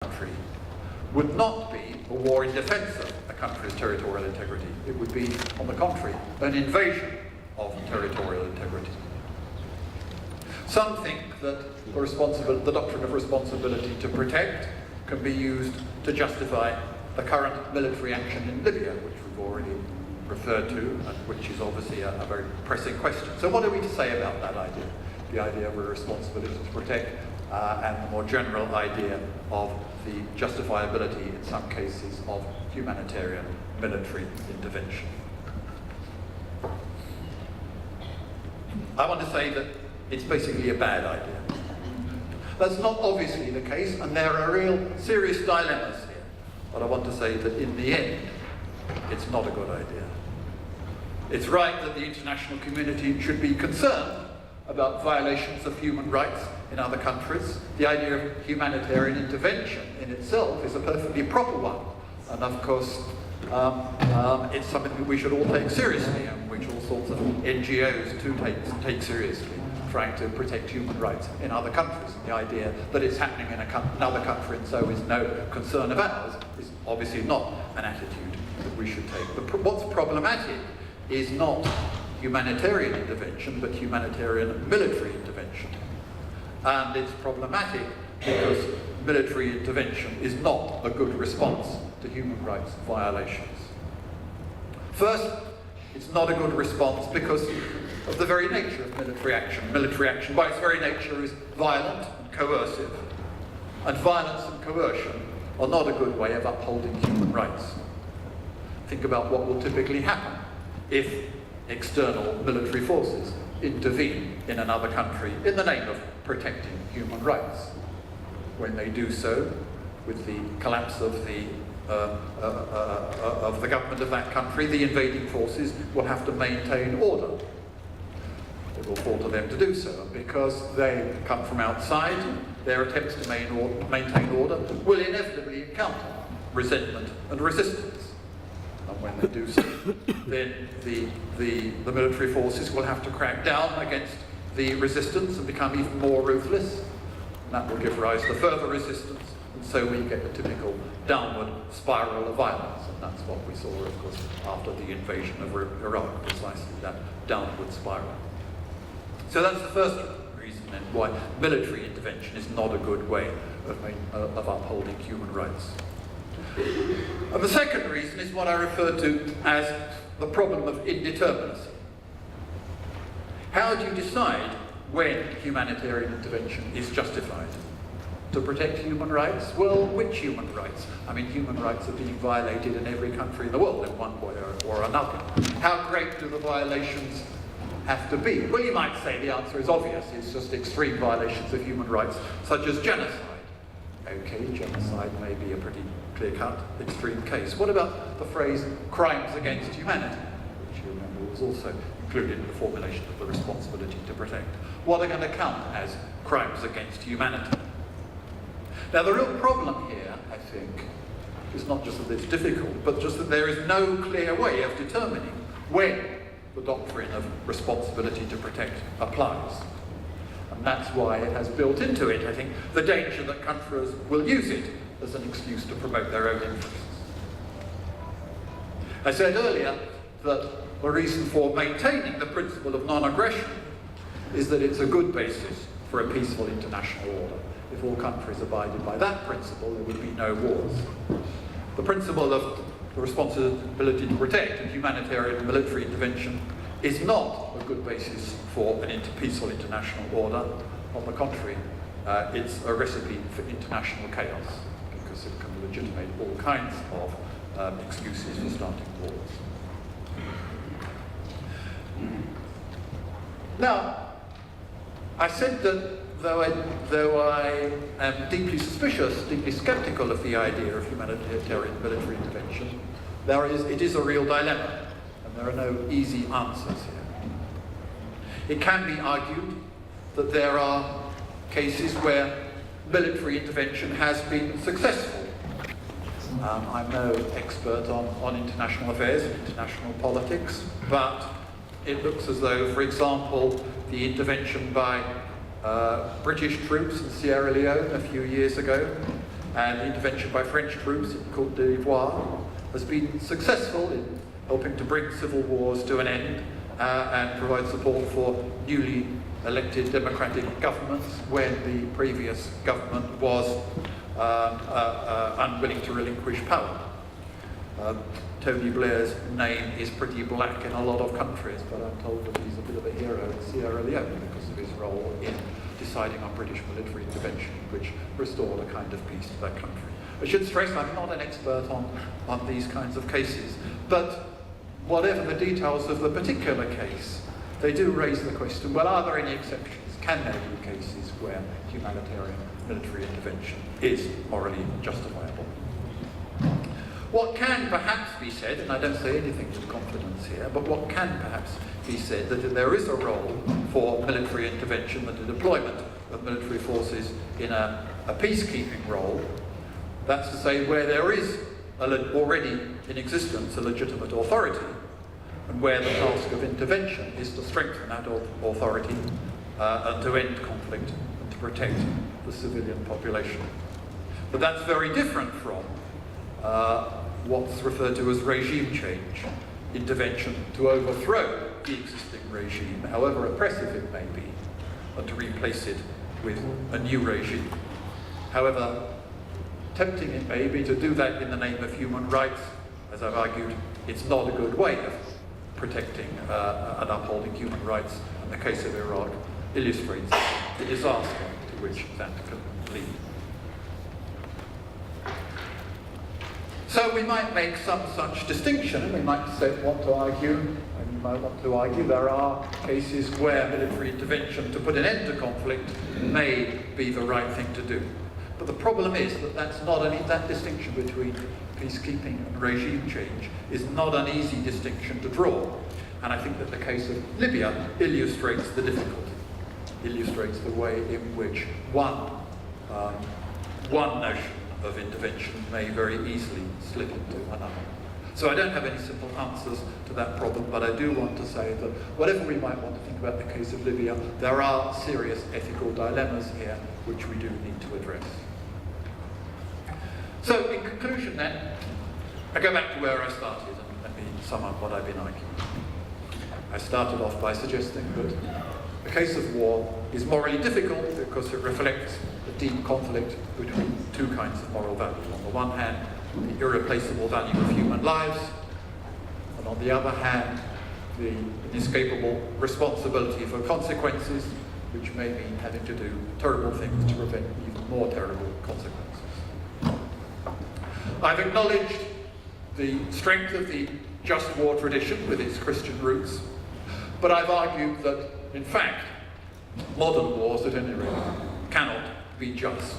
country would not be a war in defense of a country's territorial integrity. It would be, on the contrary, an invasion of territorial integrity. Some think that the doctrine of responsibility to protect can be used to justify the current military action in Libya, which we've already referred to, and which is obviously a very pressing question. So what are we to say about that idea? The idea of a responsibility to protect, and the more general idea of the justifiability, in some cases, of humanitarian military intervention. I want to say that it's basically a bad idea. That's not obviously the case, and there are real serious dilemmas here. But I want to say that in the end, it's not a good idea. It's right that the international community should be concerned about violations of human rights in other countries. The idea of humanitarian intervention in itself is a perfectly proper one. And of course, it's something that we should all take seriously, and which all sorts of NGOs too take seriously, trying to protect human rights in other countries. And the idea that it's happening in another country and so is no concern of ours is obviously not an attitude that we should take. But what's problematic is not humanitarian intervention, but humanitarian military intervention. And it's problematic because military intervention is not a good response to human rights violations. First, it's not a good response because of the very nature of military action. Military action, by its very nature, is violent and coercive. And violence and coercion are not a good way of upholding human rights. Think about what will typically happen if external military forces intervene in another country in the name of protecting human rights. When they do so, with the collapse of the government of that country, the invading forces will have to maintain order. It will fall to them to do so, and because they come from outside, their attempts to maintain order will inevitably encounter resentment and resistance. And when they do so, then the military forces will have to crack down against the resistance and become even more ruthless. And that will give rise to further resistance, and so we get the typical downward spiral of violence. And that's what we saw, of course, after the invasion of Iraq, precisely that downward spiral. So that's the first reason then why military intervention is not a good way of upholding human rights. And the second reason is what I refer to as the problem of indeterminacy. How do you decide when humanitarian intervention is justified? To protect human rights? Well, which human rights? I mean, human rights are being violated in every country in the world in one way or another. How great do the violations have to be? Well, you might say the answer is obvious. It's just extreme violations of human rights, such as genocide. Okay, genocide may be a pretty clear-cut, extreme case. What about the phrase crimes against humanity, which you remember was also included in the formulation of the responsibility to protect? What are going to count as crimes against humanity? Now, the real problem here, I think, is not just that it's difficult, but just that there is no clear way of determining when the doctrine of responsibility to protect applies. And that's why it has built into it, I think, the danger that countries will use it as an excuse to promote their own interests. I said earlier that the reason for maintaining the principle of non-aggression is that it's a good basis for a peaceful international order. If all countries abided by that principle, there would be no wars. The principle of the responsibility to protect and humanitarian and military intervention is not a good basis for an peaceful international order. On the contrary, it's a recipe for international chaos, because it can legitimate all kinds of excuses for starting wars. Now, I said that though I am deeply suspicious, deeply skeptical of the idea of humanitarian military intervention, it is a real dilemma, and there are no easy answers here. It can be argued that there are cases where military intervention has been successful. I'm no expert on international affairs and international politics, but it looks as though, for example, the intervention by British troops in Sierra Leone a few years ago and the intervention by French troops in Côte d'Ivoire has been successful in helping to bring civil wars to an end and provide support for newly elected democratic governments when the previous government was unwilling to relinquish power. Tony Blair's name is pretty black in a lot of countries, but I'm told that he's a bit of a hero in Sierra Leone because of his role in deciding on British military intervention, which restored a kind of peace to that country. I should stress I'm not an expert on these kinds of cases, but whatever the details of the particular case, they do raise the question, well, are there any exceptions? Can there be cases where humanitarian military intervention is morally justifiable? What can perhaps be said, and I don't say anything with confidence here, but what can perhaps be said, that there is a role for military intervention and the deployment of military forces in a peacekeeping role. That's to say, where there is already in existence a legitimate authority, and where the task of intervention is to strengthen that authority and to end conflict and to protect the civilian population. But that's very different from what's referred to as regime change, intervention to overthrow the existing regime, however oppressive it may be, and to replace it with a new regime. However tempting it may be to do that in the name of human rights, as I've argued, it's not a good way of protecting and upholding human rights, and the case of Iraq illustrates the disaster to which that can lead. So we might make some such distinction, and we might want to argue there are cases where military intervention to put an end to conflict may be the right thing to do. But the problem is that that distinction between peacekeeping and regime change is not an easy distinction to draw. And I think that the case of Libya illustrates the difficulty, illustrates the way in which one notion of intervention may very easily slip into another. So I don't have any simple answers to that problem, but I do want to say that whatever we might want to think about the case of Libya, there are serious ethical dilemmas here which we do need to address. So in conclusion then, I go back to where I started and let me sum up what I've been arguing. I started off by suggesting that the case of war is morally difficult because it reflects the deep conflict between two kinds of moral values. On the one hand, the irreplaceable value of human lives, and on the other hand, the inescapable responsibility for consequences, which may mean having to do terrible things to prevent even more terrible consequences. I've acknowledged the strength of the just war tradition with its Christian roots, but I've argued that, in fact, modern wars, at any rate, cannot be just.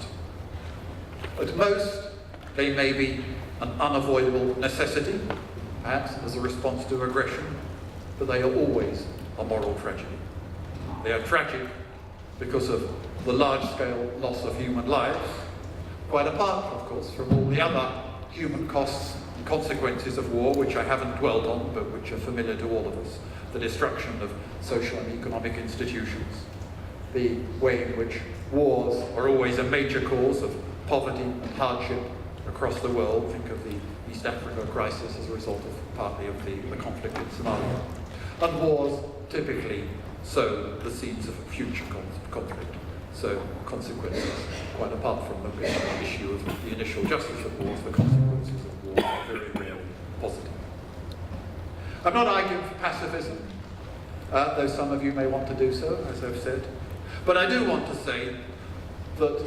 At most, they may be an unavoidable necessity, perhaps as a response to aggression, but they are always a moral tragedy. They are tragic because of the large-scale loss of human lives, quite apart, of course, from all the other human costs and consequences of war, which I haven't dwelt on, but which are familiar to all of us. The destruction of social and economic institutions, the way in which wars are always a major cause of poverty and hardship across the world. Think of the East Africa crisis as a result of partly of the conflict in Somalia. And wars typically sow the seeds of a future conflict. So consequences, quite apart from the issue of the initial justice of wars, the consequences of war are very rarely positive. I'm not arguing for pacifism, though some of you may want to do so, as I've said. But I do want to say that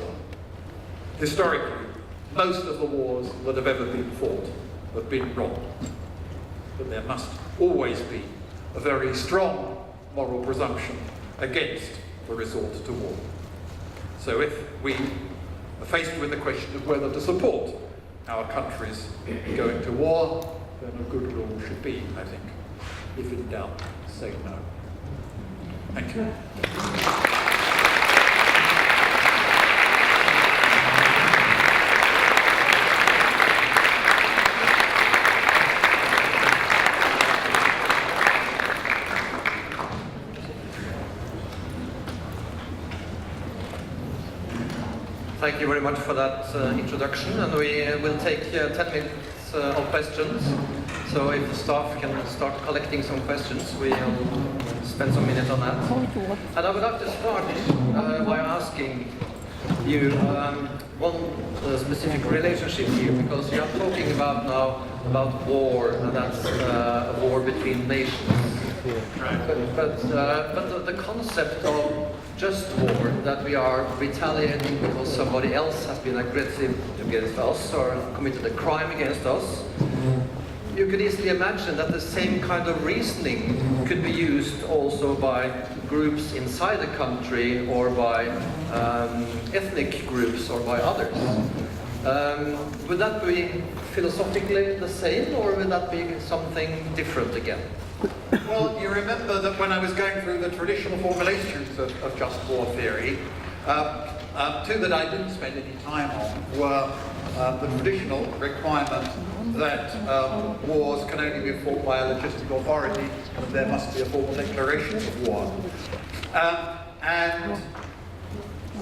historically, most of the wars that have ever been fought have been wrong. But there must always be a very strong moral presumption against the resort to war. So if we are faced with the question of whether to support our countries going to war, then a good rule should be, I think, if in doubt, say no. Thank you. Thank you very much for that introduction, and we will take 10 minutes of questions. So if the staff can start collecting some questions, we'll spend some minutes on that. And I would like to start by asking you one specific relationship here, because you are talking about now about war, and that's a war between nations. But the concept of just war, that we are retaliating because somebody else has been aggressive against us or committed a crime against us, you could easily imagine that the same kind of reasoning could be used also by groups inside the country, or by ethnic groups, or by others. Would that be philosophically the same, or would that be something different again? Well, you remember that when I was going through the traditional formulations of just war theory, two that I didn't spend any time on were the traditional requirement that wars can only be fought by a logistic authority, and there must be a formal declaration of war. And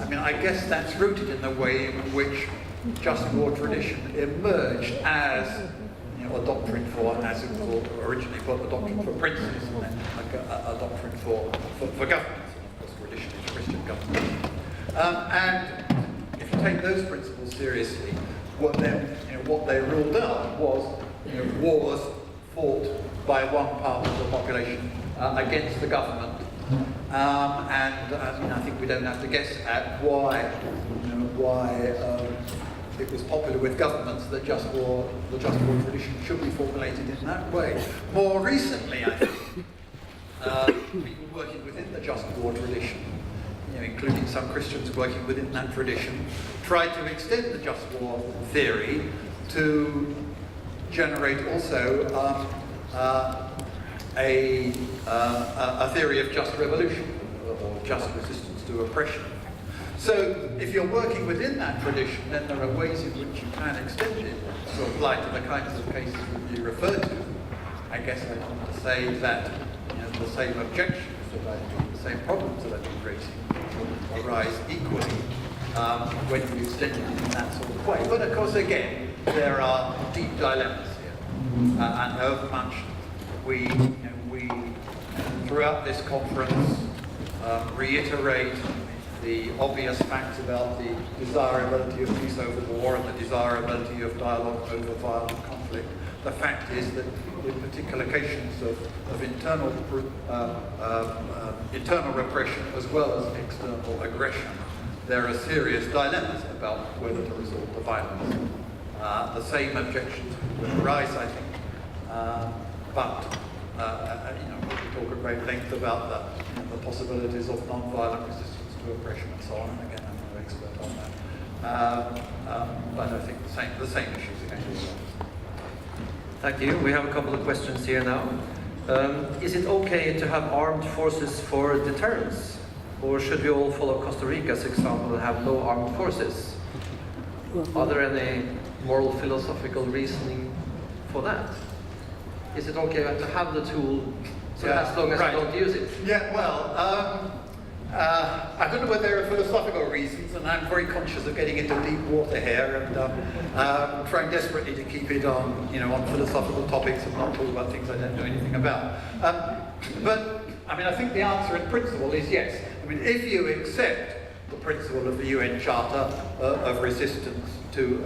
I mean, I guess that's rooted in the way in which just war tradition emerged as a doctrine for, as it was originally called, a doctrine for princes, and then like a doctrine for governments. And of course, tradition is Christian government. And if you take those principles seriously, what they ruled out was wars fought by one part of the population against the government. And I think we don't have to guess at why it was popular with governments that the just war tradition should be formulated in that way. More recently, I think, people working within the just war tradition, including some Christians working within that tradition, tried to extend the just war theory to generate also a theory of just revolution, or just resistance to oppression. So if you're working within that tradition, then there are ways in which you can extend it to apply to the kinds of cases that you refer to. I guess I want to say that the same objections the same problems that I've been raising arise equally when you extend it in that sort of way. But of course, again, there are deep dilemmas here, and however much we throughout this conference reiterate the obvious facts about the desirability of peace over war and the desirability of dialogue over violent conflict. The fact is that in particular cases of internal repression as well as external aggression, there are serious dilemmas about whether to resort to violence. The same objections would arise, I think, but we can talk at great length about the possibilities of non-violent resistance to oppression and so on. And again, I'm no expert on that, but I think the same issues again. Thank you. We have a couple of questions here now. Is it okay to have armed forces for deterrence? Or should we all follow Costa Rica's example and have no armed forces? Are there any moral philosophical reasoning for that? Is it okay to have the tool as long as you don't use it? Yeah, well, I don't know whether there are philosophical reasons, and I'm very conscious of getting into deep water here, and trying desperately to keep it on philosophical topics and not talk about things I don't know anything about. But I mean, I think the answer in principle is yes. I mean, if you accept the principle of the UN Charter of resistance to